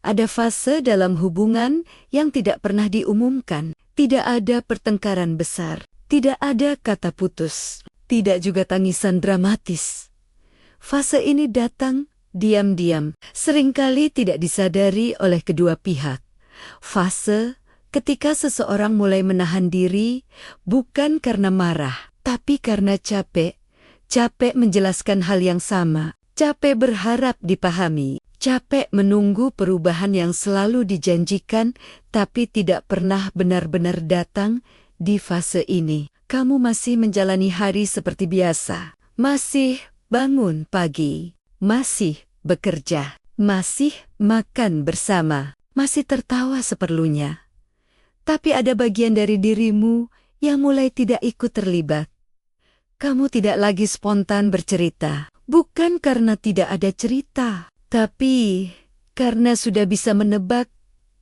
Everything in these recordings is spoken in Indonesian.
Ada fase dalam hubungan yang tidak pernah diumumkan. Tidak ada pertengkaran besar. Tidak ada kata putus. Tidak juga tangisan dramatis. Fase ini datang diam-diam, seringkali tidak disadari oleh kedua pihak. Fase ketika seseorang mulai menahan diri, bukan karena marah, tapi karena capek. Capek menjelaskan hal yang sama, capek berharap dipahami, capek menunggu perubahan yang selalu dijanjikan, tapi tidak pernah benar-benar datang. Di fase ini, kamu masih menjalani hari seperti biasa, masih bangun pagi, masih bekerja, masih makan bersama, masih tertawa seperlunya. Tapi ada bagian dari dirimu yang mulai tidak ikut terlibat. Kamu tidak lagi spontan bercerita, bukan karena tidak ada cerita, tapi karena sudah bisa menebak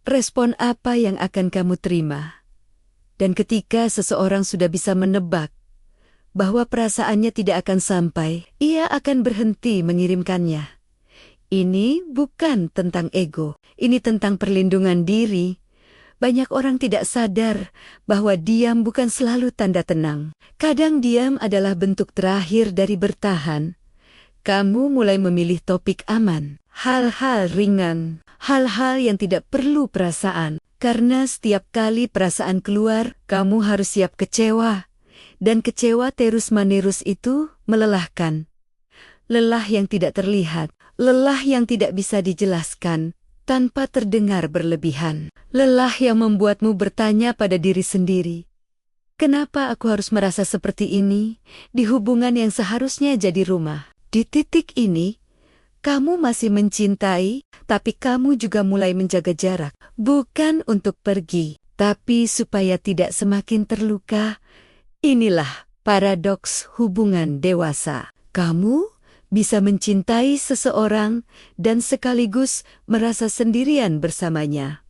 respon apa yang akan kamu terima. Dan ketika seseorang sudah bisa menebak bahwa perasaannya tidak akan sampai, ia akan berhenti mengirimkannya. Ini bukan tentang ego, ini tentang perlindungan diri. Banyak orang tidak sadar bahwa diam bukan selalu tanda tenang. Kadang diam adalah bentuk terakhir dari bertahan. Kamu mulai memilih topik aman, hal-hal ringan, hal-hal yang tidak perlu perasaan. Karena setiap kali perasaan keluar, kamu harus siap kecewa. Dan kecewa terus-menerus itu melelahkan. Lelah yang tidak terlihat, lelah yang tidak bisa dijelaskan, tanpa terdengar berlebihan. Lelah yang membuatmu bertanya pada diri sendiri. Kenapa aku harus merasa seperti ini di hubungan yang seharusnya jadi rumah? Di titik ini, kamu masih mencintai, tapi kamu juga mulai menjaga jarak. Bukan untuk pergi, tapi supaya tidak semakin terluka. Inilah paradoks hubungan dewasa. Kamu bisa mencintai seseorang dan sekaligus merasa sendirian bersamanya.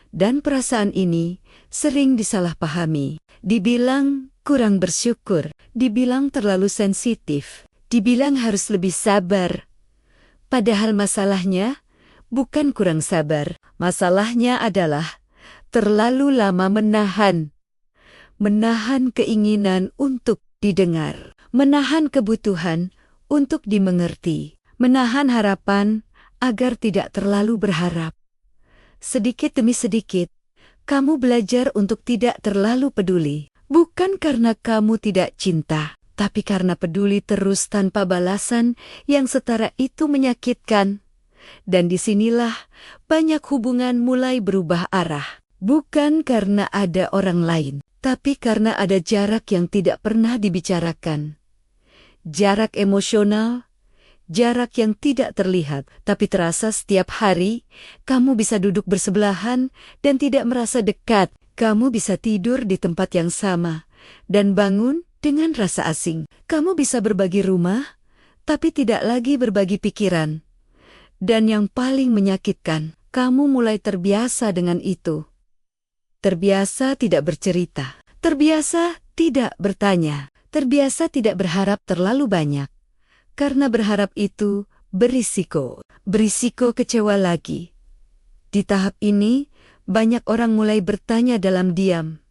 Dan perasaan ini sering disalahpahami. Dibilang kurang bersyukur, dibilang terlalu sensitif, dibilang harus lebih sabar. Padahal masalahnya bukan kurang sabar. Masalahnya adalah terlalu lama menahan. Menahan keinginan untuk didengar. Menahan kebutuhan untuk dimengerti. Menahan harapan agar tidak terlalu berharap. Sedikit demi sedikit, kamu belajar untuk tidak terlalu peduli. Bukan karena kamu tidak cinta, tapi karena peduli terus tanpa balasan yang setara itu menyakitkan. Dan disinilah banyak hubungan mulai berubah arah. Bukan karena ada orang lain, tapi karena ada jarak yang tidak pernah dibicarakan. Jarak emosional, jarak yang tidak terlihat, tapi terasa setiap hari. Kamu bisa duduk bersebelahan dan tidak merasa dekat. Kamu bisa tidur di tempat yang sama dan bangun dengan rasa asing. Kamu bisa berbagi rumah, tapi tidak lagi berbagi pikiran. Dan yang paling menyakitkan, kamu mulai terbiasa dengan itu. Terbiasa tidak bercerita, terbiasa tidak bertanya, terbiasa tidak berharap terlalu banyak. Karena berharap itu berisiko, berisiko kecewa lagi. Di tahap ini, banyak orang mulai bertanya dalam diam.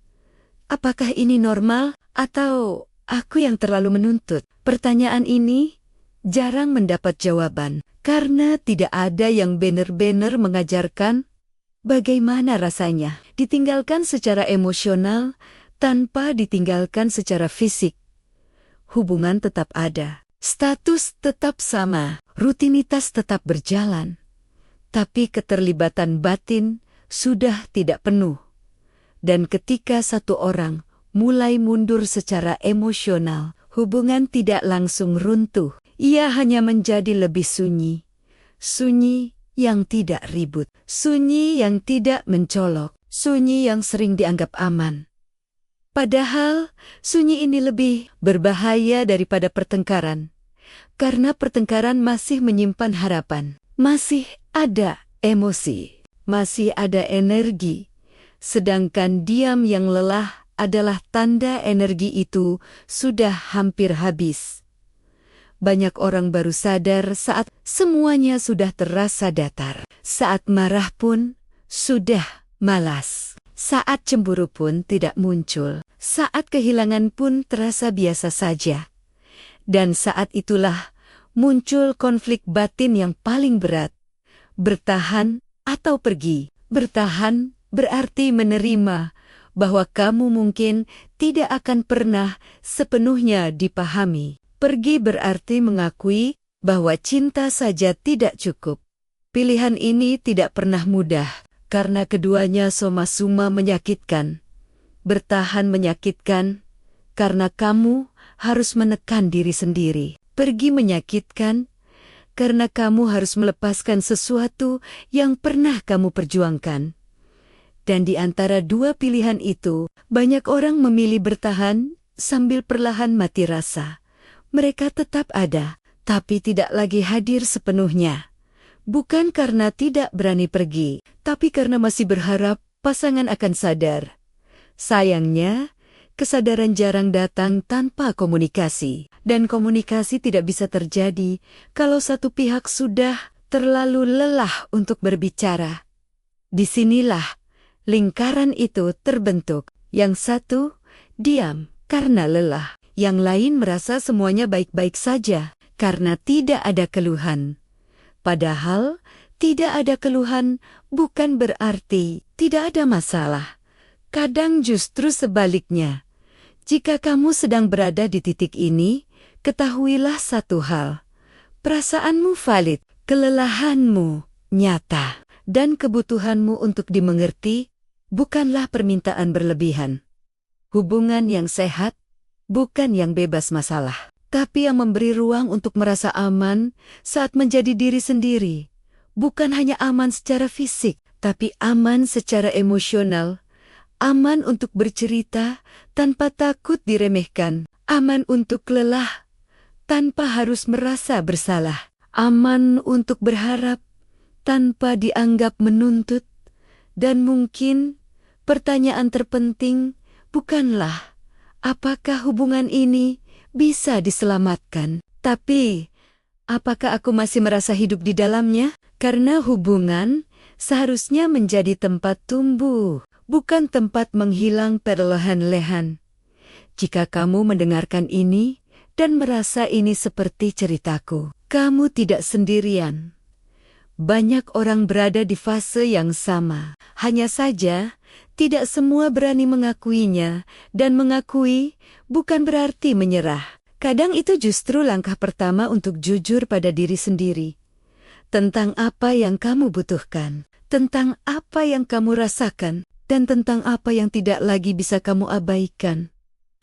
Apakah ini normal atau aku yang terlalu menuntut? Pertanyaan ini jarang mendapat jawaban karena tidak ada yang benar-benar mengajarkan bagaimana rasanya ditinggalkan secara emosional tanpa ditinggalkan secara fisik. Hubungan tetap ada, status tetap sama, rutinitas tetap berjalan, tapi keterlibatan batin sudah tidak penuh. Dan ketika satu orang mulai mundur secara emosional, hubungan tidak langsung runtuh. Ia hanya menjadi lebih sunyi. Sunyi yang tidak ribut. Sunyi yang tidak mencolok. Sunyi yang sering dianggap aman. Padahal sunyi ini lebih berbahaya daripada pertengkaran. Karena pertengkaran masih menyimpan harapan. Masih ada emosi. Masih ada energi. Sedangkan diam yang lelah adalah tanda energi itu sudah hampir habis. Banyak orang baru sadar saat semuanya sudah terasa datar. Saat marah pun sudah malas. Saat cemburu pun tidak muncul. Saat kehilangan pun terasa biasa saja. Dan saat itulah muncul konflik batin yang paling berat. Bertahan atau pergi. Bertahan berarti menerima bahwa kamu mungkin tidak akan pernah sepenuhnya dipahami. Pergi berarti mengakui bahwa cinta saja tidak cukup. Pilihan ini tidak pernah mudah, karena keduanya soma-suma menyakitkan. Bertahan menyakitkan, karena kamu harus menekan diri sendiri. Pergi menyakitkan, karena kamu harus melepaskan sesuatu yang pernah kamu perjuangkan. Dan di antara dua pilihan itu, banyak orang memilih bertahan sambil perlahan mati rasa. Mereka tetap ada, tapi tidak lagi hadir sepenuhnya. Bukan karena tidak berani pergi, tapi karena masih berharap pasangan akan sadar. Sayangnya, kesadaran jarang datang tanpa komunikasi. Dan komunikasi tidak bisa terjadi kalau satu pihak sudah terlalu lelah untuk berbicara. Disinilah lingkaran itu terbentuk. Yang satu diam karena lelah. Yang lain merasa semuanya baik-baik saja karena tidak ada keluhan. Padahal tidak ada keluhan bukan berarti tidak ada masalah. Kadang justru sebaliknya. Jika kamu sedang berada di titik ini, ketahuilah satu hal. Perasaanmu valid, kelelahanmu nyata, dan kebutuhanmu untuk dimengerti bukanlah permintaan berlebihan. Hubungan yang sehat bukan yang bebas masalah, tapi yang memberi ruang untuk merasa aman saat menjadi diri sendiri. Bukan hanya aman secara fisik, tapi aman secara emosional. Aman untuk bercerita tanpa takut diremehkan. Aman untuk lelah tanpa harus merasa bersalah. Aman untuk berharap tanpa dianggap menuntut. Dan mungkin pertanyaan terpenting bukanlah apakah hubungan ini bisa diselamatkan, tapi apakah aku masih merasa hidup di dalamnya? Karena hubungan seharusnya menjadi tempat tumbuh, bukan tempat menghilang perlahan-lahan. Jika kamu mendengarkan ini dan merasa ini seperti ceritaku, kamu tidak sendirian. Banyak orang berada di fase yang sama. Hanya saja, tidak semua berani mengakuinya, dan mengakui bukan berarti menyerah. Kadang itu justru langkah pertama untuk jujur pada diri sendiri. Tentang apa yang kamu butuhkan, tentang apa yang kamu rasakan, dan tentang apa yang tidak lagi bisa kamu abaikan.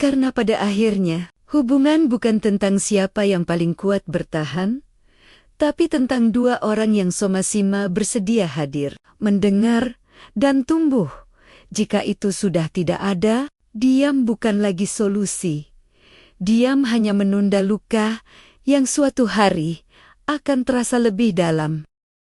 Karena pada akhirnya, hubungan bukan tentang siapa yang paling kuat bertahan, tapi tentang dua orang yang sama-sama bersedia hadir, mendengar, dan tumbuh. Jika itu sudah tidak ada, diam bukan lagi solusi. Diam hanya menunda luka yang suatu hari akan terasa lebih dalam.